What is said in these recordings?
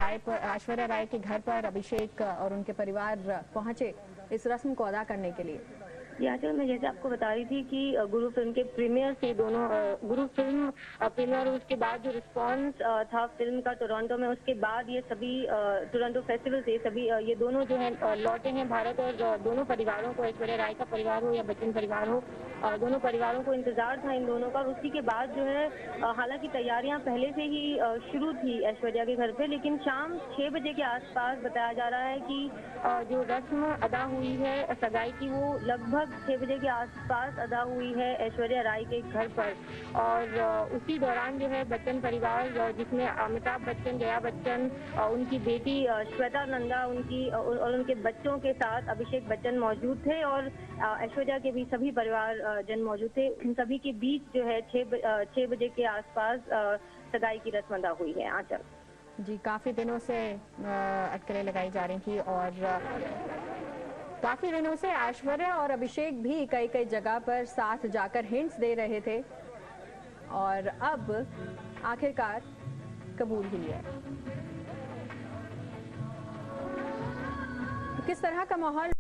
ऐश्वर्या राय के घर पर अभिषेक और उनके परिवार पहुंचे इस रस्म को अदा करने के लिए। यहाँ चल मैं जैसे आपको बता रही थी कि गुरु फिल्म के प्रीमियर से दोनों गुरु फिल्म प्रीमियर और उसके बाद जो रिस्पांस था फिल्म का टोरंटो में, उसके बाद ये सभी टोरंटो फेस्टिवल से सभी ये दोनों जो है लौटे हैं भारत। और दोनों परिवारों को, ऐश्वर्या राय का परिवार हो या बच्चन परिवार हो, दोनों परिवारों को इंतजार था इन दोनों का। और उसी के बाद जो है हालांकि तैयारियां पहले से ही शुरू थी ऐश्वर्या के घर पे, लेकिन शाम 6 बजे के आसपास बताया जा रहा है कि जो रस्म अदा हुई है सगाई की, वो लगभग 6 बजे के आसपास अदा हुई है ऐश्वर्या राय के घर पर। और उसी दौरान जो है बच्चन परिवार, जिसमें अमिताभ बच्चन, जया बच्चन, उनकी बेटी श्वेता नंदा, और उनके बच्चों के साथ अभिषेक बच्चन मौजूद थे और ऐश्वर्या के भी सभी परिवार जन मौजूद थे। इन सभी के बीच जो है 6 बजे के आसपास सगाई की रस्म अदा हुई है। आंचल जी, काफी दिनों से अटकलें लगाई जा रही थी और काफी दिनों से ऐश्वर्या और अभिषेक भी कई कई जगह पर साथ जाकर हिंट्स दे रहे थे और अब आखिरकार कबूल हुई है। किस तरह का माहौल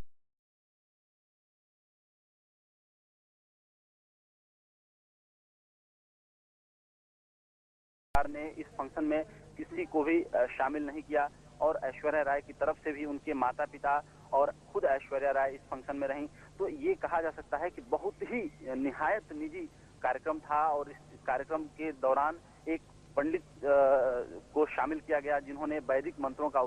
ने इस फंक्शन में किसी को भी शामिल नहीं किया और ऐश्वर्या राय की तरफ से भी उनके माता पिता और खुद ऐश्वर्या राय इस फंक्शन में रहीं। तो ये कहा जा सकता है कि बहुत ही निहायत निजी कार्यक्रम था और इस कार्यक्रम के दौरान एक पंडित को शामिल किया गया जिन्होंने वैदिक मंत्रों का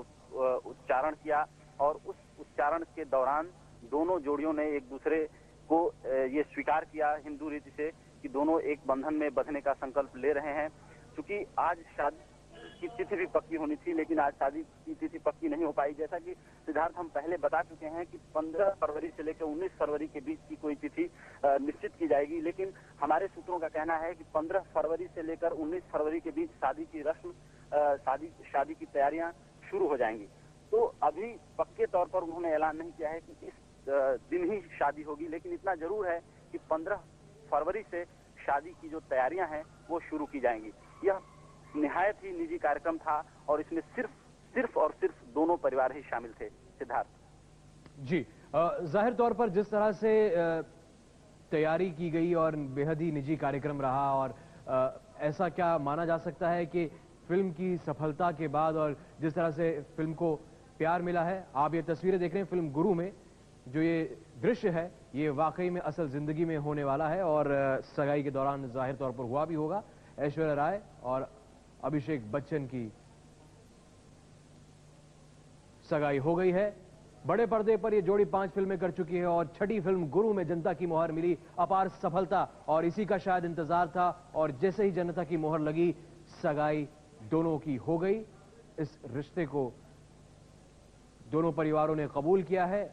उच्चारण किया और उस उच्चारण के दौरान दोनों जोड़ियों ने एक दूसरे को ये स्वीकार किया हिंदू रीति से कि दोनों एक बंधन में बंधने का संकल्प ले रहे हैं। क्योंकि आज शादी की तिथि भी पक्की होनी थी, लेकिन आज शादी की तिथि पक्की नहीं हो पाई। जैसा कि सिद्धार्थ हम पहले बता चुके हैं कि 15 फरवरी से लेकर 19 फरवरी के बीच की कोई तिथि निश्चित की जाएगी, लेकिन हमारे सूत्रों का कहना है कि 15 फरवरी से लेकर 19 फरवरी के बीच शादी की रस्म, शादी की तैयारियां शुरू हो जाएंगी। तो अभी पक्के तौर पर उन्होंने ऐलान नहीं किया है कि इस दिन ही शादी होगी, लेकिन इतना जरूर है कि 15 फरवरी से शादी की जो तैयारियां हैं वो शुरू की जाएंगी। यह निहायत ही निजी कार्यक्रम था और इसमें सिर्फ और सिर्फ दोनों परिवार ही शामिल थे। सिद्धार्थ जी, जाहिर तौर पर जिस तरह से तैयारी की गई और बेहद ही निजी कार्यक्रम रहा और ऐसा क्या माना जा सकता है कि फिल्म की सफलता के बाद और जिस तरह से फिल्म को प्यार मिला है, आप ये तस्वीरें देख रहे हैं फिल्म गुरु में, जो ये दृश्य है ये वाकई में असल जिंदगी में होने वाला है और सगाई के दौरान जाहिर तौर पर हुआ भी होगा। ऐश्वर्या राय और अभिषेक बच्चन की सगाई हो गई है। बड़े पर्दे पर ये जोड़ी 5 फिल्में कर चुकी है और छठी फिल्म गुरु में जनता की मोहर मिली, अपार सफलता और इसी का शायद इंतजार था। और जैसे ही जनता की मोहर लगी, सगाई दोनों की हो गई। इस रिश्ते को दोनों परिवारों ने कबूल किया है।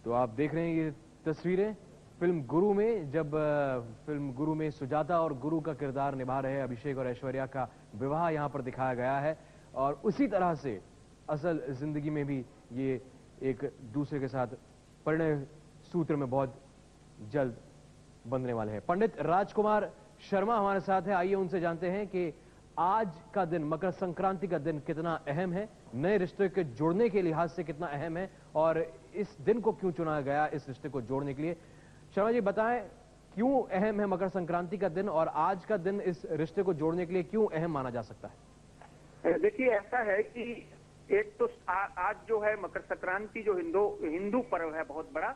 तो आप देख रहे हैं ये तस्वीरें फिल्म गुरु में, जब फिल्म गुरु में सुजाता और गुरु का किरदार निभा रहे अभिषेक और ऐश्वर्या का विवाह यहां पर दिखाया गया है। और उसी तरह से असल जिंदगी में भी ये एक दूसरे के साथ परिणय सूत्र में बहुत जल्द बंधने वाले हैं। पंडित राजकुमार शर्मा हमारे साथ है, आइए उनसे जानते हैं कि आज का दिन, मकर संक्रांति का दिन कितना अहम है, नए रिश्ते के जोड़ने के लिहाज से कितना अहम है और इस दिन को क्यों चुना गया इस रिश्ते को जोड़ने के लिए। शर्मा जी बताएं, क्यों अहम है मकर संक्रांति का दिन और आज का दिन इस रिश्ते को जोड़ने के लिए क्यों अहम माना जा सकता है? देखिए, ऐसा है कि एक तो आज जो है मकर संक्रांति, जो हिंदू पर्व है बहुत बड़ा।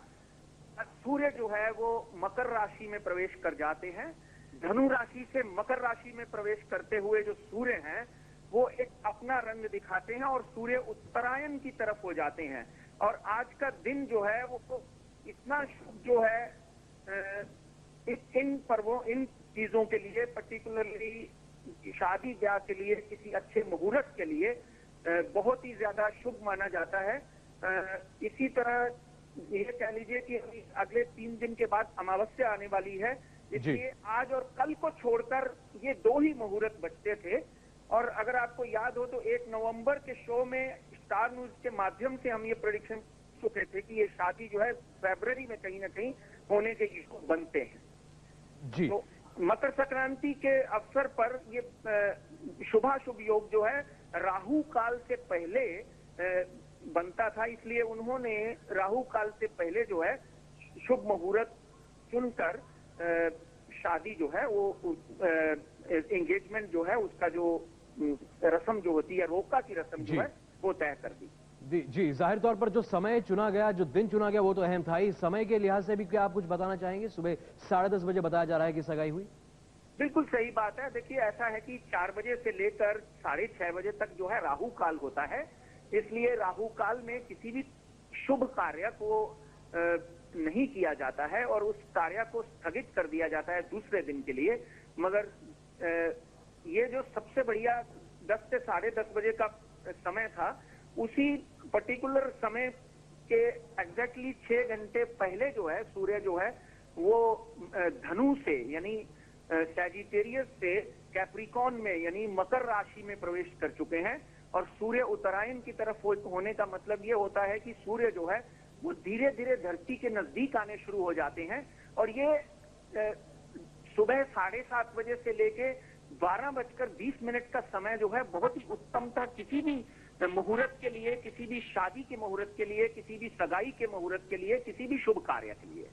सूर्य जो है वो मकर राशि में प्रवेश कर जाते हैं। धनु राशि से मकर राशि में प्रवेश करते हुए जो सूर्य हैं वो एक अपना रंग दिखाते हैं और सूर्य उत्तरायण की तरफ हो जाते हैं। और आज का दिन जो है वो इतना शुभ जो है इन पर्वों, इन चीजों के लिए, पर्टिकुलरली शादी ब्याह के लिए, किसी अच्छे मुहूर्त के लिए बहुत ही ज्यादा शुभ माना जाता है। इसी तरह ये कह लीजिए कि अगले 3 दिन के बाद अमावस्या आने वाली है, इसलिए आज और कल को छोड़कर ये 2 ही मुहूर्त बचते थे। और अगर आपको याद हो तो 1 नवंबर के शो में स्टार न्यूज के माध्यम से हम ये प्रेडिक्शन चुके थे कि ये शादी जो है फरवरी में कहीं ना कहीं होने के योग बनते हैं। जी, तो मकर संक्रांति के अवसर पर ये शुभाशुभ योग जो है राहु काल से पहले बनता था, इसलिए उन्होंने राहु काल से पहले जो है शुभ मुहूर्त चुनकर शादी जो है वो एंगेजमेंट जो है उसका जो रस्म जो होती है, रोका की रस्म जो है वो तय कर दी। जी, जाहिर तौर पर जो समय चुना गया, जो दिन चुना गया वो तो अहम था ही। समय के लिहाज से भी क्या आप कुछ बताना चाहेंगे? सुबह 10:30 बजे बताया जा रहा है कि सगाई हुई। बिल्कुल सही बात है। देखिए ऐसा है कि 4 बजे से लेकर 6:30 बजे तक जो है राहु काल होता है, इसलिए राहु काल में किसी भी शुभ कार्य को नहीं किया जाता है और उस कार्य को स्थगित कर दिया जाता है दूसरे दिन के लिए। मगर ये जो सबसे बढ़िया 10 से 10:30 बजे का समय था, उसी पर्टिकुलर समय के एग्जैक्टली 6 घंटे पहले जो है सूर्य जो है वो धनु से यानी सैजिटेरियस से कैप्रिकॉन में यानी मकर राशि में प्रवेश कर चुके हैं। और सूर्य उत्तरायण की तरफ होने का मतलब ये होता है कि सूर्य जो है वो धीरे धीरे धरती के नजदीक आने शुरू हो जाते हैं। और ये सुबह 7:30 बजे से लेके 12:20 का समय जो है बहुत ही उत्तम था किसी भी मुहूर्त के लिए, किसी भी शादी के मुहूर्त के लिए, किसी भी सगाई के मुहूर्त के लिए, किसी भी शुभ कार्य के लिए।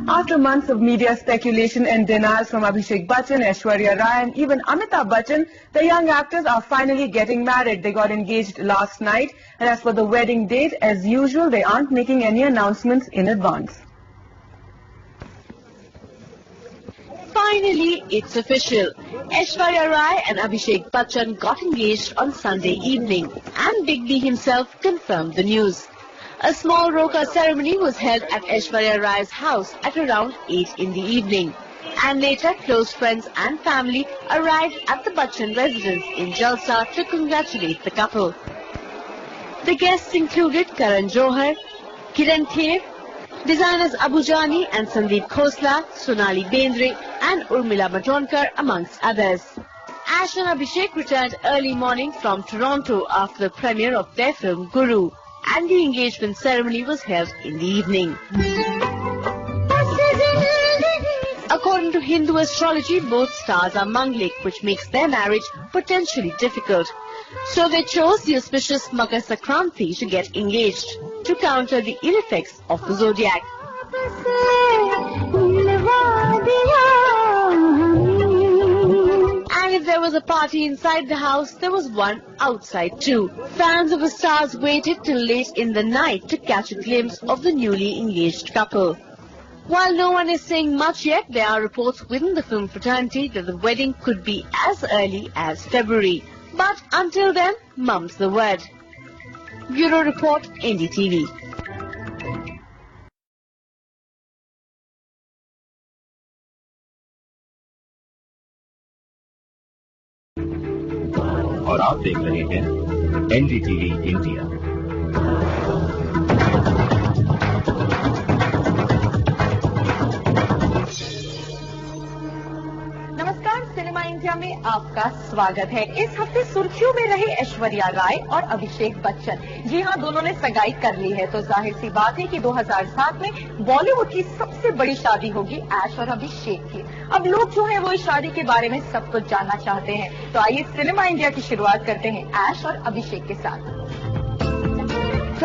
After months of media speculation and denials from Abhishek Bachchan, Aishwarya Rai and even Amitabh Bachchan, the young actors are finally getting married. They got engaged last night, and as for the wedding date, as usual, they aren't making any announcements in advance. Finally, it's official. Aishwarya Rai and Abhishek Bachchan got engaged on Sunday evening, and Big B himself confirmed the news. A small roka ceremony was held at Aishwarya Rai's house at around 8 in the evening. And later, close friends and family arrived at the Bachchan residence in Jalsa to congratulate the couple. The guests included Karan Johar, Kiran Kher, designers Abu Jani and Sandeep Khosla, Sonali Bendre and Urmila Matondkar amongst others. Ash and Abhishek returned early morning from Toronto after the premiere of their film Guru, and the engagement ceremony was held in the evening. According to Hindu astrology, both stars are Manglik, which makes their marriage potentially difficult. So they chose the auspicious Makar Sankranti to get engaged, to counter the ill effects of the zodiac. And if there was a party inside the house, there was one outside too. Fans of the stars waited till late in the night to catch a glimpse of the newly engaged couple. While no one is saying much yet, there are reports within the film fraternity that the wedding could be as early as February. But until then, mum's the word. Bureau Report, NDTV. और आप देख रहे हैं NDTV India. नमस्कार, cinema India में आपका स्वागत है। इस हफ्ते सुर्खियों में रहे ऐश्वर्या राय और अभिषेक बच्चन। जी हां, दोनों ने सगाई कर ली है, तो जाहिर सी बात है कि 2007 में बॉलीवुड की सबसे बड़ी शादी होगी ऐश और अभिषेक की। अब लोग जो है वो इस शादी के बारे में सब कुछ जानना चाहते हैं, तो आइए सिनेमा इंडिया की शुरुआत करते हैं ऐश और अभिषेक के साथ।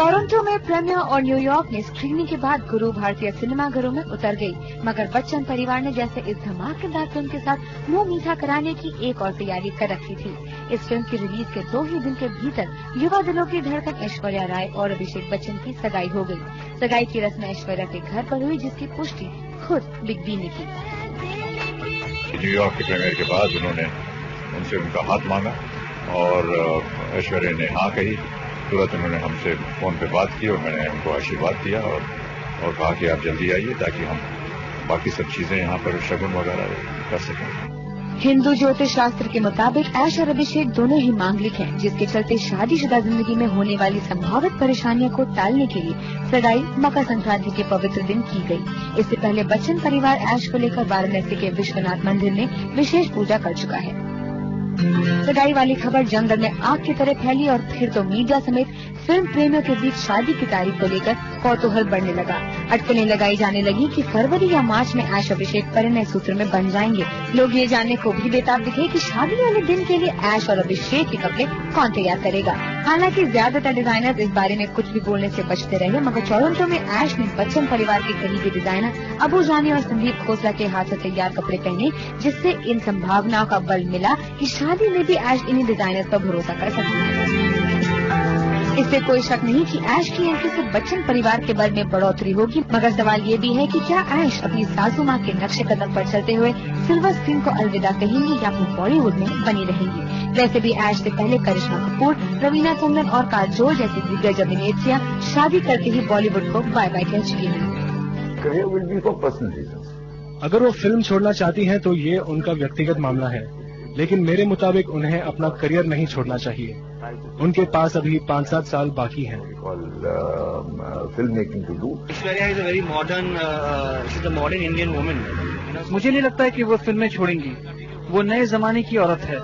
टोरंटो में प्रीमियर और न्यूयॉर्क में स्क्रीनिंग के बाद गुरु भारतीय सिनेमाघरों में उतर गई, मगर बच्चन परिवार ने जैसे इस धमाकेदार फिल्म के साथ मुंह मीठा कराने की एक और तैयारी कर रखी थी। इस फिल्म की रिलीज के 2 ही दिन के भीतर युवा दिलों की धड़कन ऐश्वर्या राय और अभिषेक बच्चन की सगाई हो गई। सगाई की रस्म ऐश्वर्या के घर पर हुई, जिसकी पुष्टि खुद बिग बी ने की। न्यूयॉर्क के प्रीमियर के बाद उन्होंने उनसे उनका हाथ मांगा और ऐश्वर्या ने हाँ कही। तुरंत उन्होंने हमसे फोन पे बात की और मैंने उनको आशीर्वाद दिया और कहा कि आप जल्दी आइए ताकि हम बाकी सब चीजें यहाँ पर शगुन वगैरह कर सकें। हिंदू ज्योतिष शास्त्र के मुताबिक ऐश और अभिषेक दोनों ही मांगलिक हैं, जिसके चलते शादीशुदा जिंदगी में होने वाली संभावित परेशानियों को टालने के लिए सगाई मकर संक्रांति के पवित्र दिन की गई। इससे पहले बच्चन परिवार ऐश को लेकर वाराणसी के विश्वनाथ मंदिर में विशेष पूजा कर चुका है। सगाई वाली खबर जंगल में आग की तरह फैली और फिर तो मीडिया समेत फिल्म प्रेमियों के बीच शादी की तारीख को लेकर कौतूहल बढ़ने लगा। अटकलें लगाई जाने लगी कि फरवरी या मार्च में ऐश अभिषेक परिणय सूत्र में बन जाएंगे। लोग ये जानने को भी बेताब दिखे कि शादी वाले दिन के लिए ऐश और अभिषेक के कपड़े कौन तैयार करेगा। हालांकि ज्यादातर डिजाइनर इस बारे में कुछ भी बोलने से बचते रहे, मगर टोरंटो में ऐश ने बच्चन परिवार के करीबी डिजाइनर अबू जानी और संदीप खोसला के हाथ से तैयार कपड़े पहने, जिससे इन संभावनाओं का बल मिला कि शादी में भी ऐश इन्हीं डिजाइनर पर भरोसा कर सकती है। इससे कोई शक नहीं कि ऐश की एंट्री से बच्चन परिवार के बल में बढ़ोतरी होगी, मगर सवाल ये भी है कि क्या ऐश अपनी सासू माँ के नक्शे कदम पर चलते हुए सिल्वर स्क्रीन को अलविदा कहेंगी या फिर बॉलीवुड में बनी रहेंगी। वैसे भी ऐश से पहले करिश्मा कपूर, रवीना टंडन और काजोल जैसी दिग्गज अभिनेत्रियां शादी करके ही बॉलीवुड को बाय बाय कह चुकी हैं। अगर वो फिल्म छोड़ना चाहती हैं तो ये उनका व्यक्तिगत मामला है, लेकिन मेरे मुताबिक उन्हें अपना करियर नहीं छोड़ना चाहिए। उनके पास अभी 5-7 साल बाकी हैं। Aishwarya is a very modern, she is a modern Indian woman. मुझे नहीं लगता है कि वो फिल्में छोड़ेंगी। वो नए जमाने की औरत है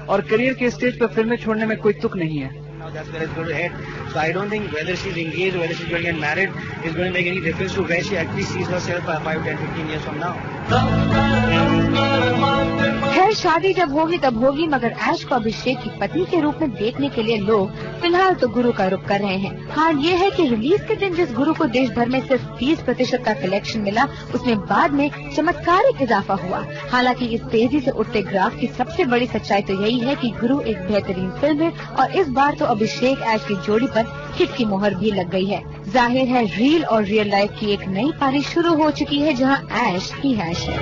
और करियर के स्टेज पर फिल्में छोड़ने में कोई तुक नहीं है। That's where it's going to head. So I don't think whether she's engaged or whether she's going to get married is going to make any difference to where she actually sees herself 5, 10, 15 years from now. खैर शादी जब होगी तब होगी, मगर ऐश को अभिषेक की पत्नी के रूप में देखने के लिए लोग फिलहाल तो गुरु का रुख कर रहे हैं। हाल ये है कि रिलीज के दिन जिस गुरु को देश भर में सिर्फ 30% का कलेक्शन मिला, उसमें बाद में चमत्कारिक इजाफा हुआ। हालांकि इस तेजी से उठते ग्राफ की सबसे बड़ी सच्चाई तो यही है कि गुरु एक बेहतरीन फिल्म है और इस बार तो अभिषेक ऐश की जोड़ी पर हिट की मोहर भी लग गई है। जाहिर है रील और रियल लाइफ की एक नई पारी शुरू हो चुकी है, जहां ऐश ही ऐश है।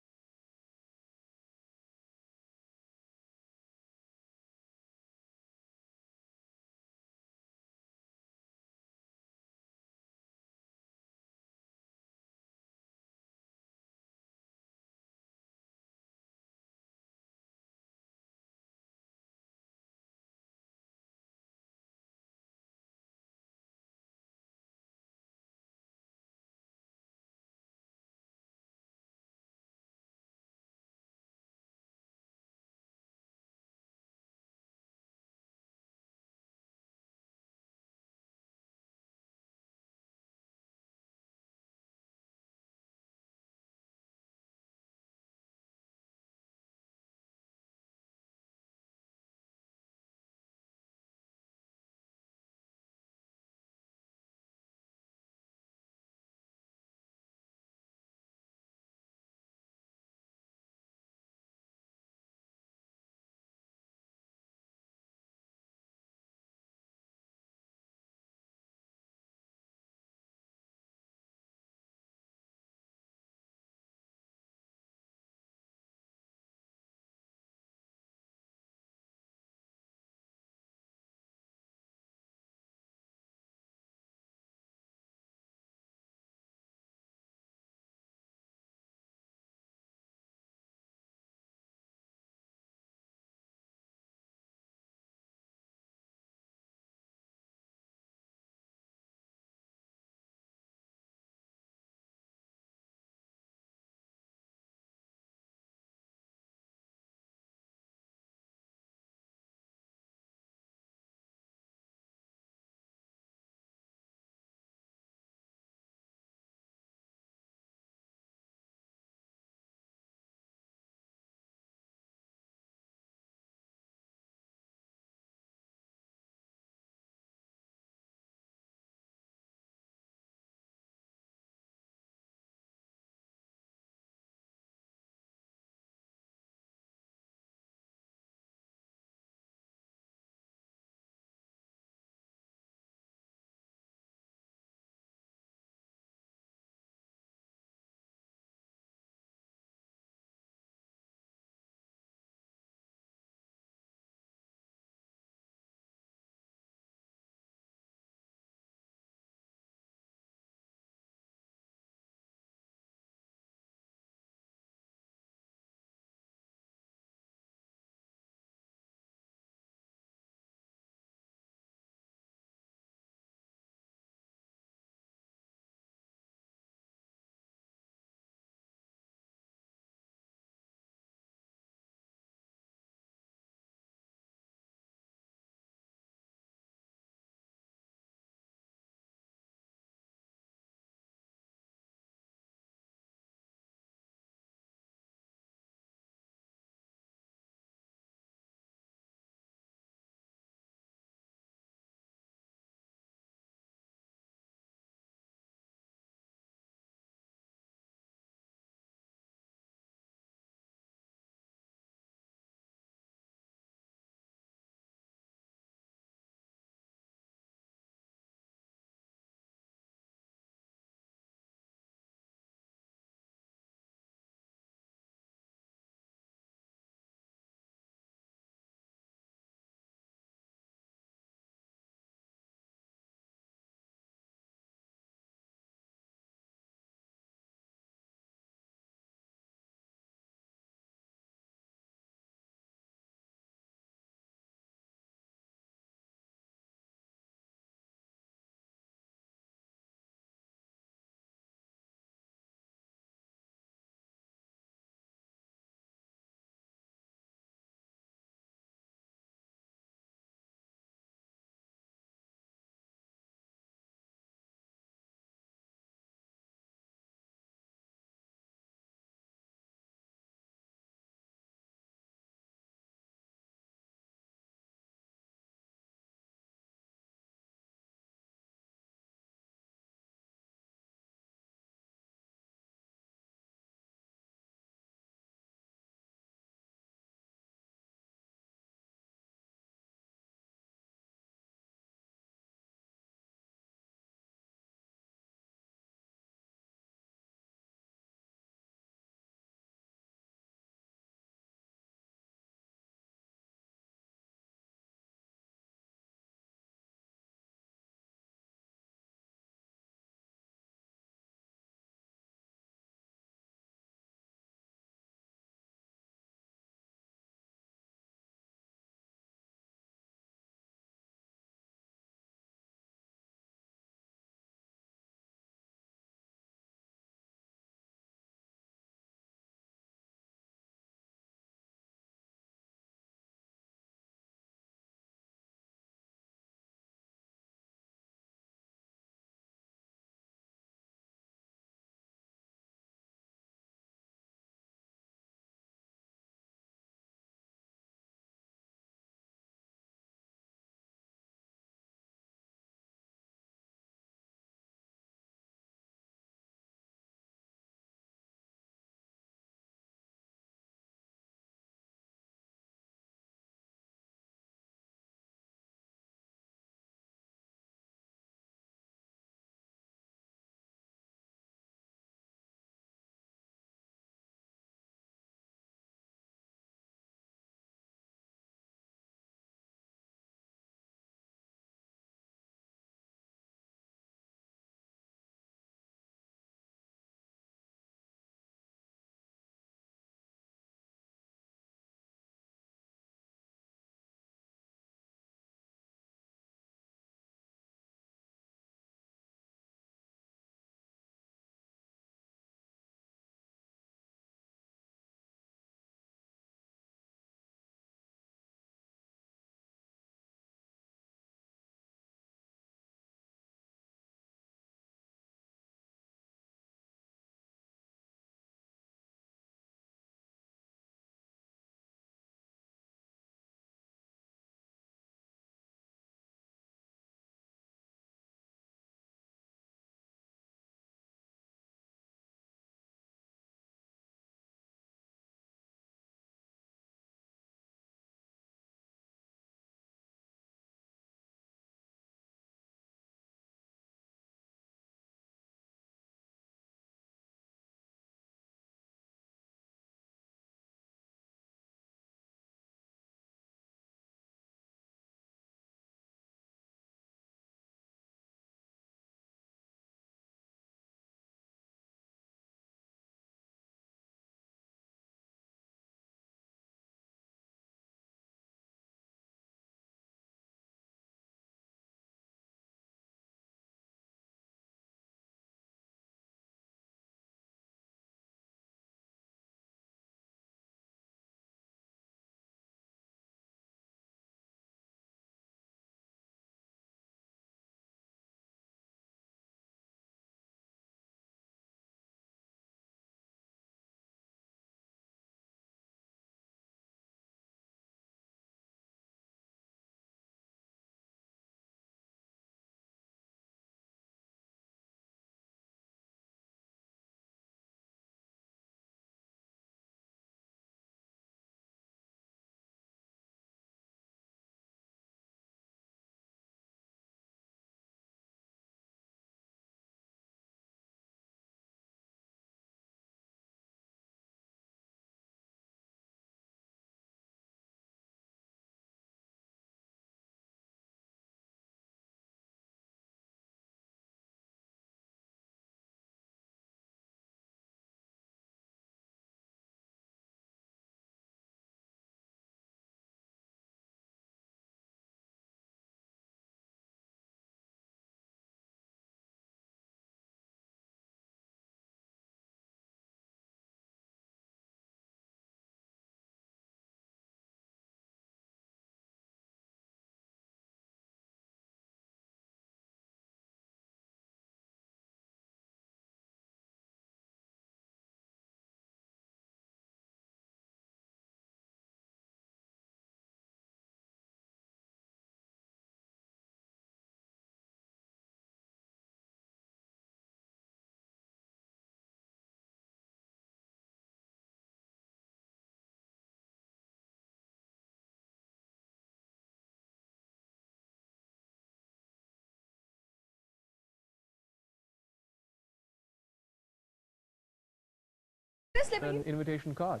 An invitation card.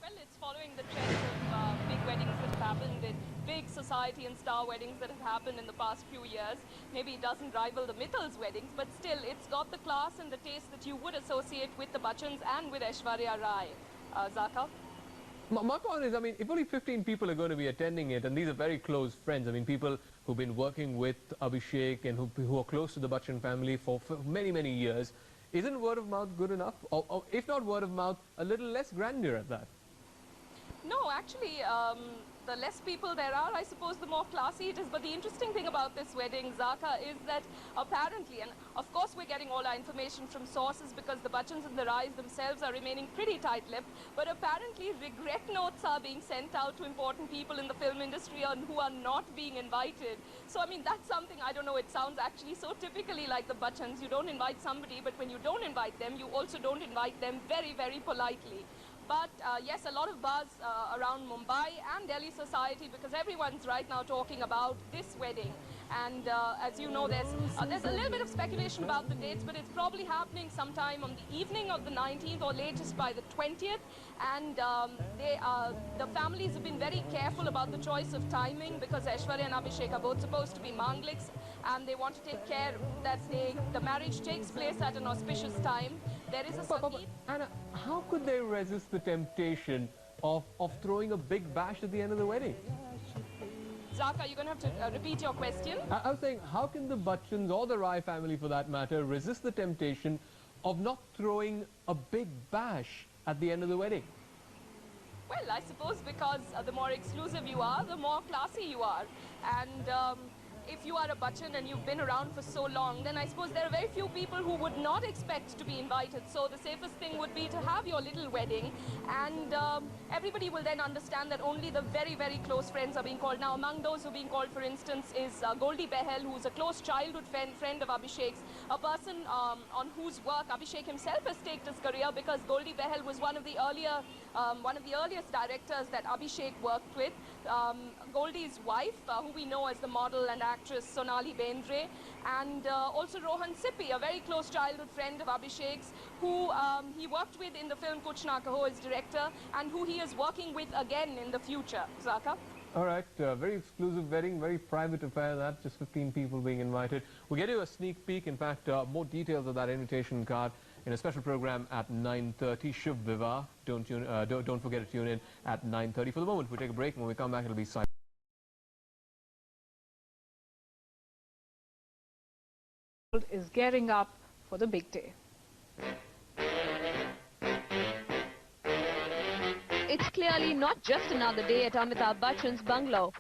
Well, it's following the trend of big weddings that have happened, in big society and star weddings that have happened in the past few years. Maybe it doesn't rival the Mittals weddings, but still, it's got the class and the taste that you would associate with the Bachchans and with Aishwarya Rai. Zaka? My point is, I mean, if only 15 people are going to be attending it, and these are very close friends, I mean, people who've been working with Abhishek and who are close to the Bachchan family for many, many years, isn't word of mouth good enough? Or if not word of mouth, a little less grandeur at that? No, actually, the less people there are, I suppose, the more classy it is. But the interesting thing about this wedding, Zaka, is that apparently, and of course we're getting all our information from sources because the Bachchans and the Rais themselves are remaining pretty tight-lipped, but apparently regret notes are being sent out to important people in the film industry and who are not being invited. So, I mean, that's something, I don't know, it sounds actually so typically like the Bachchans. You don't invite somebody, but when you don't invite them, you also don't invite them very, very politely. But yes, a lot of buzz around Mumbai and Delhi society because everyone's right now talking about this wedding. And as you know, there's a little bit of speculation about the dates, but it's probably happening sometime on the evening of the 19th or latest by the 20th. And the families have been very careful about the choice of timing because Aishwarya and Abhishek are both supposed to be Mangliks, and they want to take care that the marriage takes place at an auspicious time. There is a Anna, how could they resist the temptation of throwing a big bash at the end of the wedding? Zaka, you're going to have to repeat your question. I was saying, how can the Bachchans or the Rai family for that matter resist the temptation of not throwing a big bash at the end of the wedding? Well, I suppose because the more exclusive you are, the more classy you are. And if you are a Bachchan and you've been around for so long, then I suppose there are very few people who would not expect to be invited. So the safest thing would be to have your little wedding, and everybody will then understand that only the very, very close friends are being called. Now, among those who are being called, for instance, is Goldie Behel, who's a close childhood friend of Abhishek's, a person on whose work Abhishek himself has staked his career, because Goldie Behel was one of the earliest directors that Abhishek worked with. Goldie's wife, who we know as the model and actress Sonali Bendre, and also Rohan Sippy, a very close childhood friend of Abhishek's, who he worked with in the film Kuch Na Kaho as director, and who he is working with again in the future. Zaka? All right, very exclusive wedding, very private affair, that just 15 people being invited. We'll get you a sneak peek, in fact, more details of that invitation card in a special program at 9:30, Shubh Vivah. Don't forget to tune in at 9:30. For the moment, we'll take a break, and when we come back, it'll be silent. Is gearing up for the big day. It's clearly not just another day at Amitabh Bachchan's bungalow.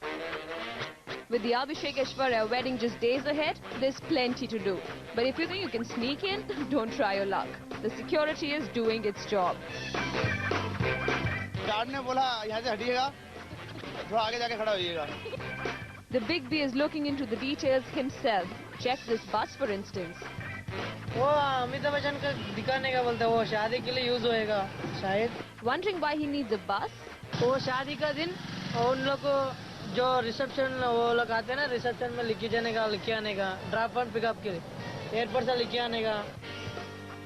With the Abhishek Aishwarya wedding just days ahead, there's plenty to do. But if you think you can sneak in, don't try your luck. The security is doing its job. The Big B is looking into the details himself. Check this bus, for instance. वो अमिताभ बच्चन का दिखाने का बोलता है, वो शादी के लिए यूज होएगा शायद. Wondering why he needs a bus? वो शादी का दिन और उन लोग को जो रिसेप्शन वो लोग आते हैं ना, रिसेप्शन में लिखी जाने का, लिखी आने का, ड्रॉप एंड पिकअप के लिए एयरपोर्ट से लिखी आने का.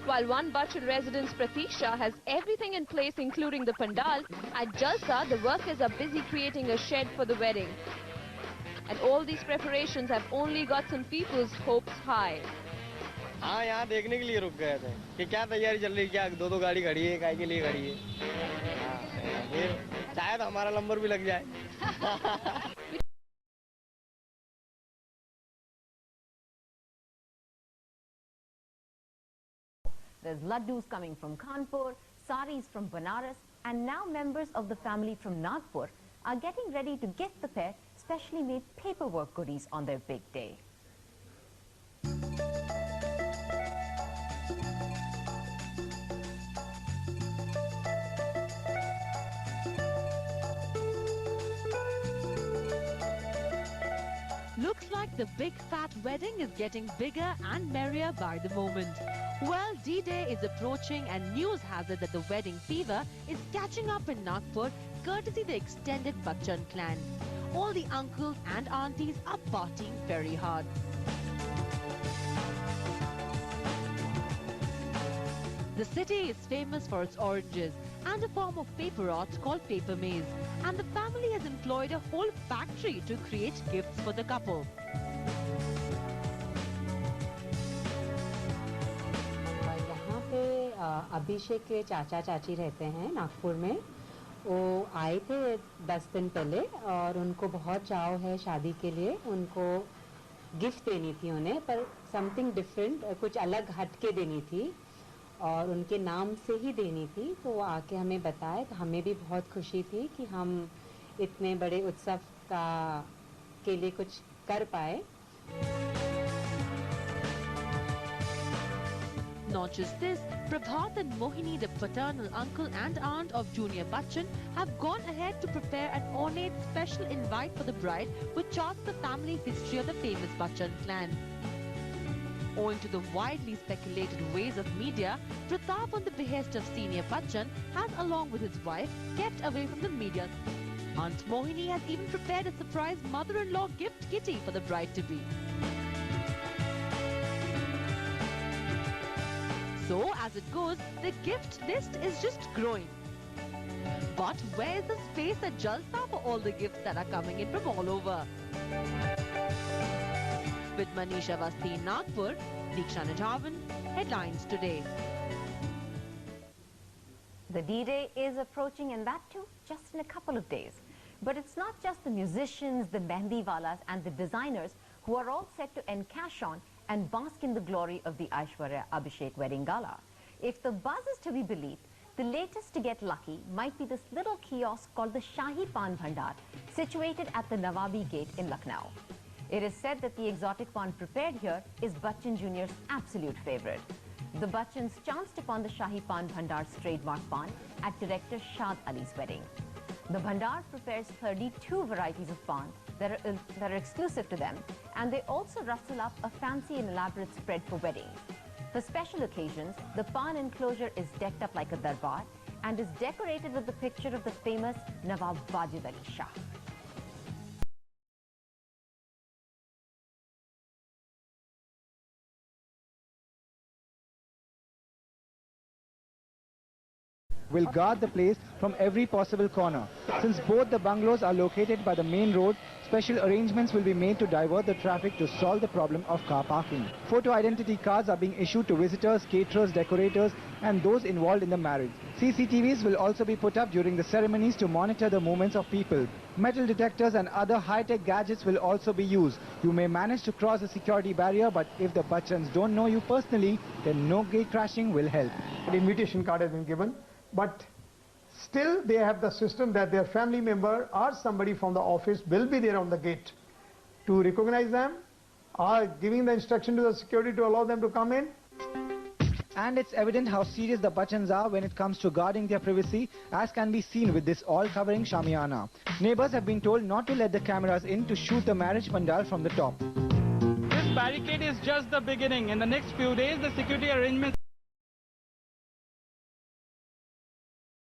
While one Bachchan residence, Prateeksha, has everything in place including the pandal, at Jalsa the workers are busy creating a shed for the wedding. And all these preparations have only got some people's hopes high. हाँ, यहाँ देखने के लिए रुक गए थे कि क्या तैयारी चल रही है, क्या दो गाड़ी खड़ी है, काय के लिए खड़ी है. फिर शायद हमारा नंबर भी लग जाए. There's laddus coming from Kanpur, saris from Banaras, and now members of the family from Nagpur are getting ready to gift the pair specially made paperwork goodies on their big day. Looks like the big fat wedding is getting bigger and merrier by the moment. Well, D-Day is approaching and news has it that the wedding fever is catching up in Nagpur, courtesy the extended Bachchan clan. All the uncles and aunties are partying very hard. The city is famous for its oranges and a form of paper art called paper maze, and the family has employed a whole factory to create gifts for the couple. यहाँ पे अभिषेक के चाचा चाची रहते हैं नागपुर में। वो आए थे 10 दिन पहले और उनको बहुत चाव है शादी के लिए। उनको गिफ्ट देनी थी उन्हें, पर समथिंग डिफरेंट, कुछ अलग हटके देनी थी और उनके नाम से ही देनी थी। तो वो आके हमें बताए, तो हमें भी बहुत खुशी थी कि हम इतने बड़े उत्सव के लिए कुछ कर पाए। Not just this, Prabhat and Mohini, the paternal uncle and aunt of Junior Bachchan, have gone ahead to prepare an ornate special invite for the bride, which charts the family history of the famous Bachchan clan. Owing to the widely speculated ways of media, Pratap, on the behest of senior Bachchan, has, along with his wife, kept away from the media. Aunt Mohini has even prepared a surprise mother-in-law gift kitty for the bride-to-be. So, as it goes, the gift list is just growing. But where is the space at Jalsa for all the gifts that are coming in from all over? With Manisha Avasthi in Nagpur, Diksha Nijhavan, Headlines Today. The D-Day is approaching, and that too just in a couple of days. But it's not just the musicians, the mehndi-walas and the designers who are all set to encash on and bask in the glory of the Aishwarya Abhishek wedding gala. If the buzz is to be believed, the latest to get lucky might be this little kiosk called the Shahi Pan Bhandar, situated at the Nawabi Gate in Lucknow. It is said that the exotic pan prepared here is Bachchan Jr.'s absolute favorite. The Bachchans chanced upon the Shahi Pan Bhandar's trademark pan at director Shad Ali's wedding. The Bhandar prepares 32 varieties of pan that are exclusive to them, and they also rustle up a fancy and elaborate spread for weddings. For special occasions, the pan enclosure is decked up like a darbar and is decorated with the picture of the famous Nawab Wajid Ali Shah. Will guard the place from every possible corner. Since both the bungalows are located by the main road, special arrangements will be made to divert the traffic to solve the problem of car parking. Photo identity cards are being issued to visitors, caterers, decorators and those involved in the marriage. CCTVs will also be put up during the ceremonies to monitor the movements of people. Metal detectors and other high-tech gadgets will also be used. You may manage to cross the security barrier, but if the Bachchans don't know you personally, then no gate crashing will help. An invitation card has been given. But still they have the system that their family member or somebody from the office will be there on the gate to recognize them, or giving the instruction to the security to allow them to come in. And it's evident how serious the Bachchans are when it comes to guarding their privacy, as can be seen with this all-covering Shamiana. Neighbors have been told not to let the cameras in to shoot the marriage pandal from the top. This barricade is just the beginning. In the next few days, the security arrangements